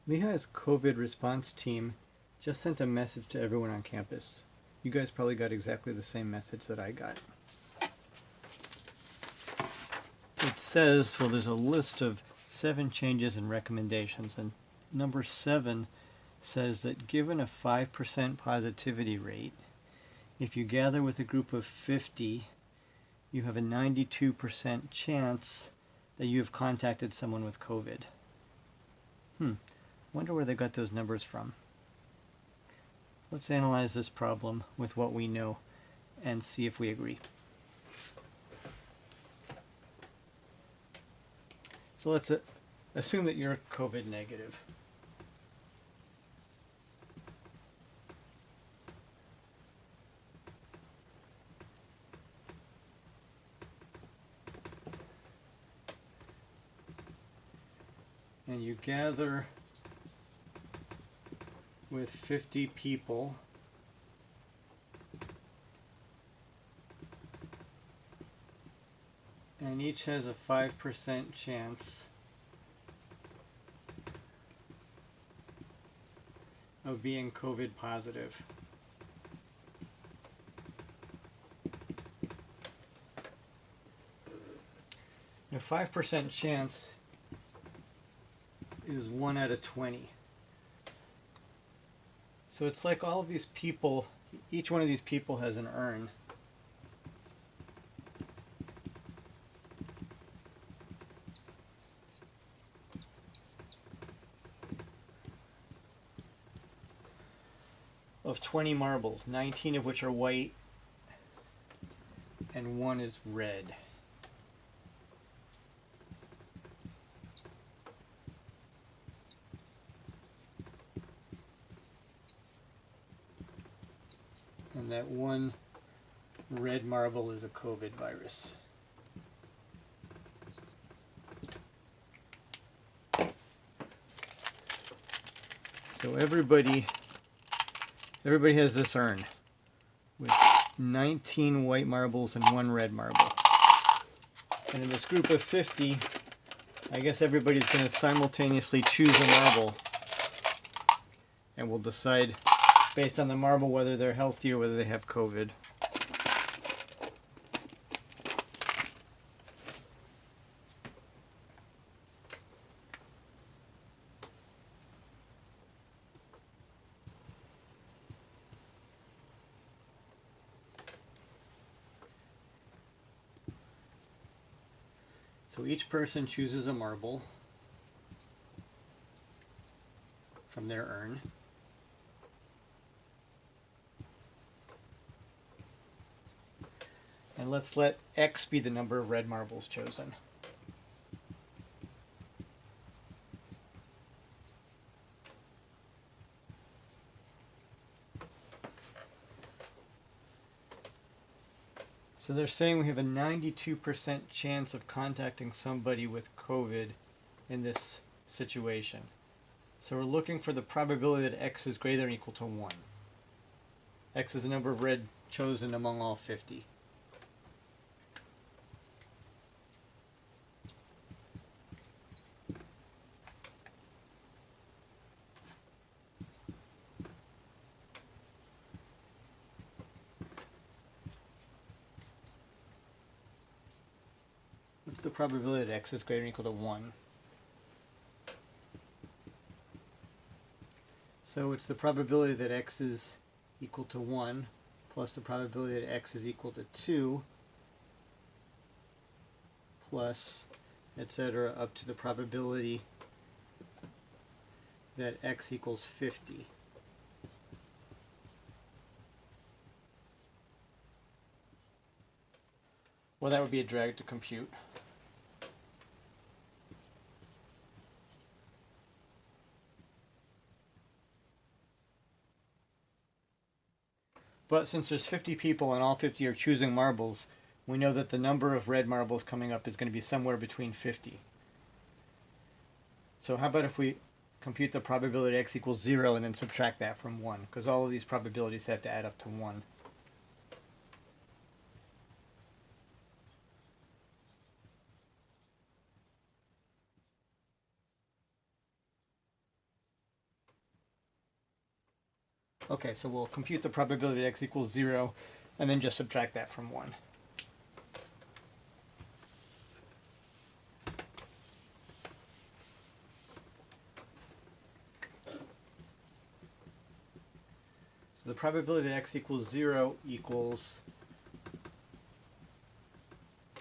Lehigh's COVID response team just sent a message to everyone on campus. You guys probably got exactly the same message that I got. It says, well, there's a list of 7 changes and recommendations, and number 7 says that given a 5% positivity rate, if you gather with a group of 50, you have a 92% chance that you have contacted someone with COVID. Wonder where they got those numbers from. Let's analyze this problem with what we know and see if we agree. So let's assume that you're COVID negative. And you gather with 50 people, and each has a 5% chance of being COVID positive. A 5% chance is 1 out of 20. So it's like all of these people, each one of these people has an urn. Of 20 marbles, 19 of which are white and 1 is red. And that 1 red marble is a COVID virus. So everybody has this urn with 19 white marbles and 1 red marble. And in this group of 50, I guess everybody's going to simultaneously choose a marble, and we'll decide based on the marble whether they're healthy or whether they have COVID. So each person chooses a marble from their urn. And let's let X be the number of red marbles chosen. So they're saying we have a 92% chance of contacting somebody with COVID in this situation. So we're looking for the probability that X is greater than or equal to 1. X is the number of red chosen among all 50. What's the probability that X is greater than or equal to 1? So it's the probability that X is equal to 1 plus the probability that X is equal to 2 plus etc. up to the probability that X equals 50. Well, that would be a drag to compute. But since there's 50 people and all 50 are choosing marbles, we know that the number of red marbles coming up is going to be somewhere between 50. So how about if we compute the probability X equals 0 and then subtract that from 1? Because all of these probabilities have to add up to 1. Okay, so we'll compute the probability that x equals 0 and then just subtract that from 1. So the probability that x equals 0 equals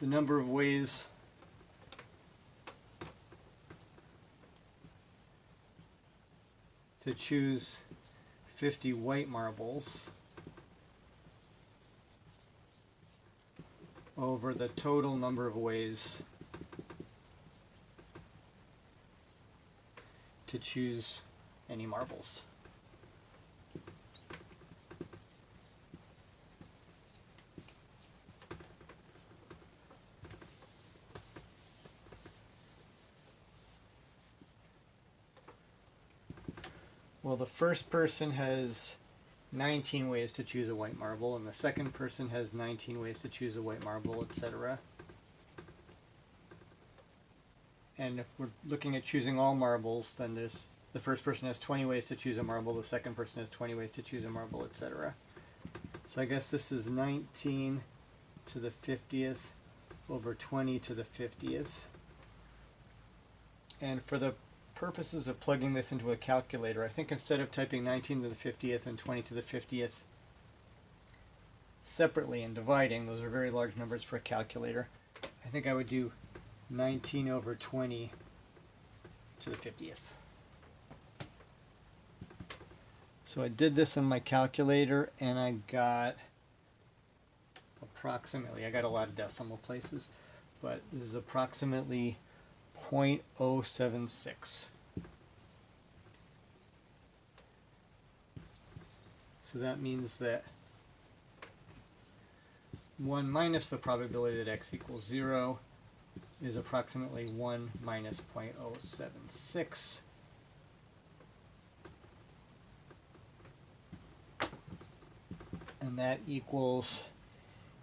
the number of ways to choose 50 white marbles over the total number of ways to choose any marbles. Well, the first person has 19 ways to choose a white marble, and the second person has 19 ways to choose a white marble, etc. And if we're looking at choosing all marbles, then the first person has 20 ways to choose a marble, the second person has 20 ways to choose a marble, etc. So I guess this is 19 to the 50th over 20 to the 50th. And for the purposes of plugging this into a calculator, I think instead of typing 19 to the 50th and 20 to the 50th separately and dividing, those are very large numbers for a calculator, I think I would do 19 over 20 to the 50th. So I did this on my calculator and I got approximately, I got a lot of decimal places, but this is approximately 0.076. So that means that 1 minus the probability that x equals 0 is approximately 1 minus 0.076. And that equals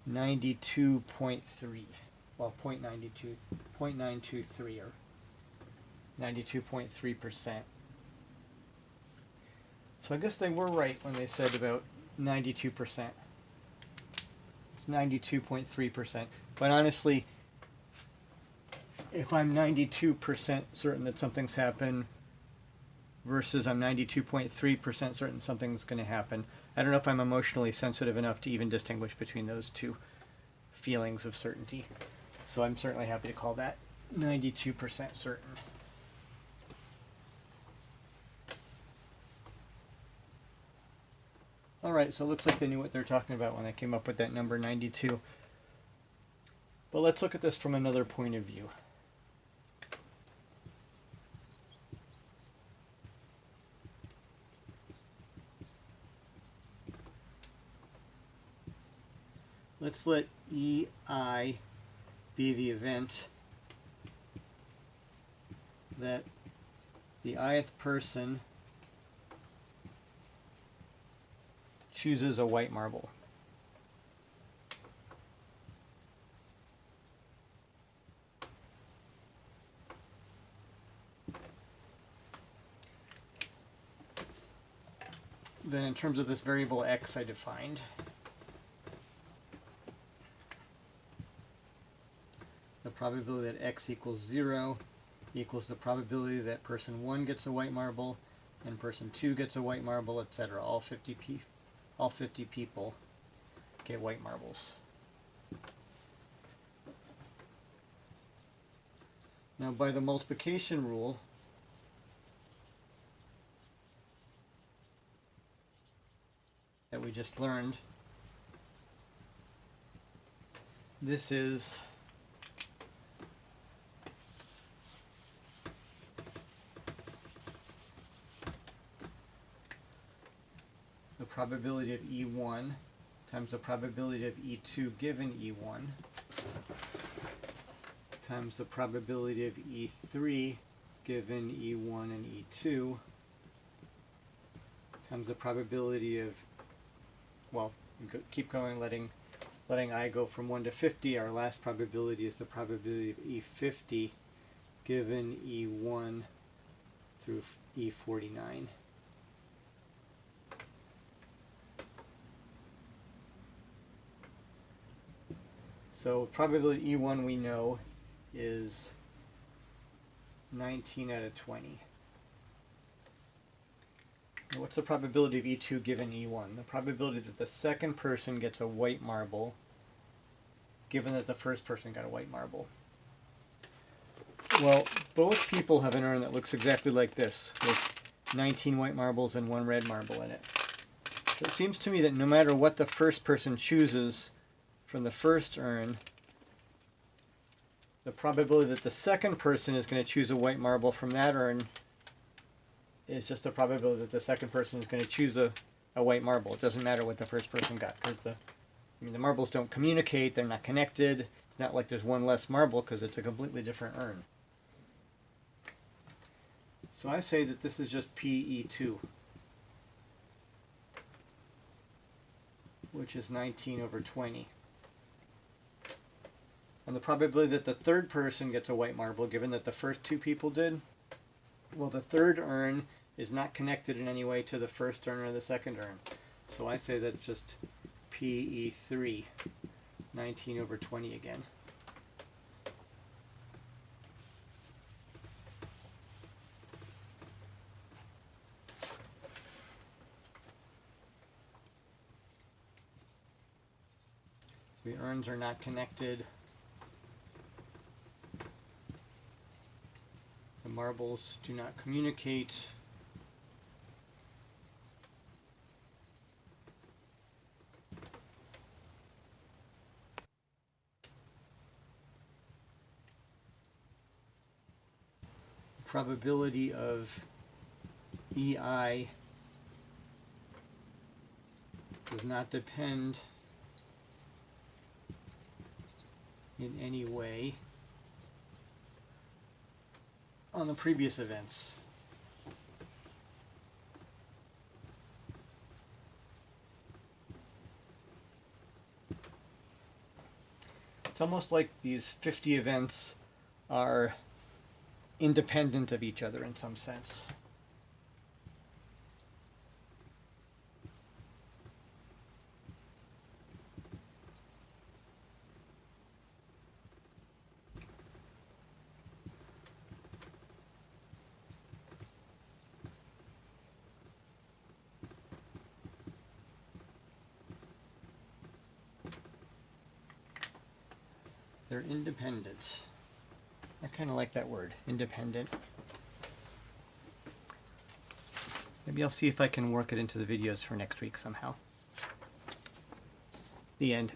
92.3. Well, 0.923 or 92.3%. So I guess they were right when they said about 92%. It's 92.3%. But honestly, if I'm 92% certain that something's happened versus I'm 92.3% certain something's going to happen, I don't know if I'm emotionally sensitive enough to even distinguish between those two feelings of certainty. So I'm certainly happy to call that 92% certain. Alright, so it looks like they knew what they were talking about when they came up with that number 92. But let's look at this from another point of view. Let's let EI be the event that the ith person chooses a white marble. Then in terms of this variable x I defined, the probability that x equals 0 equals the probability that person 1 gets a white marble and person 2 gets a white marble, etc. All 50 people get white marbles. Now by the multiplication rule, that we just learned, this is the probability of E1 times the probability of E2 given E1 times the probability of E3 given E1 and E2 times the probability of, well, keep going, letting I go from 1 to 50. Our last probability is the probability of E50 given E1 through E49. So probability E1 we know is 19 out of 20. Now what's the probability of E2 given E1? The probability that the second person gets a white marble given that the first person got a white marble. Well, both people have an urn that looks exactly like this, with 19 white marbles and 1 red marble in it. So it seems to me that no matter what the first person chooses from the first urn, the probability that the second person is going to choose a white marble from that urn is just the probability that the second person is going to choose a white marble. It doesn't matter what the first person got, because the marbles don't communicate, they're not connected. It's not like there's one less marble because it's a completely different urn. So I say that this is just PE2, which is 19 over 20. And the probability that the third person gets a white marble, given that the first two people did, well, the third urn is not connected in any way to the first urn or the second urn. So I say that's just PE3, 19 over 20 again. So the urns are not connected. The marbles do not communicate. The probability of EI does not depend in any way on the previous events. It's almost like these 50 events are independent of each other in some sense. They're independent. I kind of like that word, independent. Maybe I'll see if I can work it into the videos for next week somehow. The end.